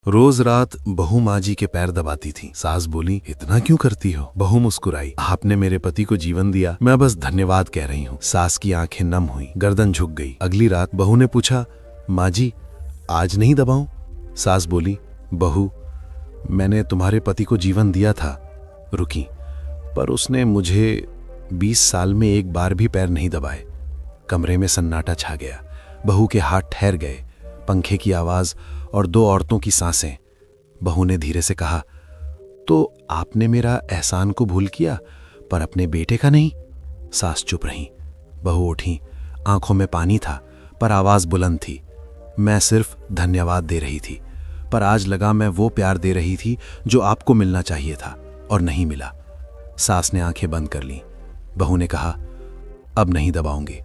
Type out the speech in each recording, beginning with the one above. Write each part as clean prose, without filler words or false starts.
रोज रात बहू माँ जी के पैर दबाती थी। सास बोली, इतना क्यों करती हो? बहू मुस्कुराई, आपने मेरे पति को जीवन दिया, मैं बस धन्यवाद कह रही हूँ। सास की आंखें नम हुई, गर्दन झुक गई। अगली रात बहू ने पूछा, माँ जी आज नहीं दबाऊं? सास बोली, बहू मैंने तुम्हारे पति को जीवन दिया था। रुकी, पर उसने मुझे 20 साल में एक बार भी पैर नहीं दबाए। कमरे में सन्नाटा छा गया। बहू के हाथ ठहर गए, पंखे की आवाज और दो औरतों की सांसें। बहू ने धीरे से कहा, तो आपने मेरा एहसान को भूल किया पर अपने बेटे का नहीं? सास चुप रही। बहू उठी, आंखों में पानी था पर आवाज बुलंद थी। मैं सिर्फ धन्यवाद दे रही थी, पर आज लगा मैं वो प्यार दे रही थी जो आपको मिलना चाहिए था और नहीं मिला। सास ने आंखें बंद कर ली। बहू ने कहा, अब नहीं दबाऊंगी,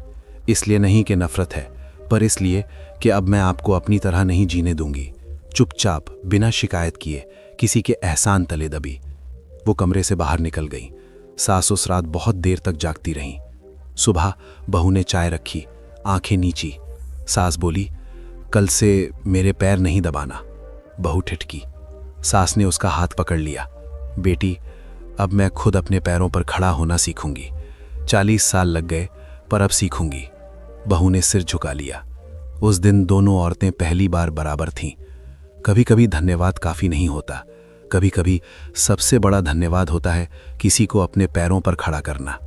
इसलिए नहीं कि नफरत है, पर इसलिए कि अब मैं आपको अपनी तरह नहीं जीने दूंगी। चुपचाप बिना शिकायत किए किसी के एहसान तले दबी। वो कमरे से बाहर निकल गई। सास उस रात बहुत देर तक जागती रही। सुबह बहू ने चाय रखी, आंखें नीची। सास बोली, कल से मेरे पैर नहीं दबाना। बहू ठिठकी। सास ने उसका हाथ पकड़ लिया। बेटी, अब मैं खुद अपने पैरों पर खड़ा होना सीखूंगी। 40 साल लग गए पर अब सीखूंगी। बहू ने सिर झुका लिया। उस दिन दोनों औरतें पहली बार बराबर थीं। कभी कभी धन्यवाद काफी नहीं होता, कभी कभी सबसे बड़ा धन्यवाद होता है किसी को अपने पैरों पर खड़ा करना।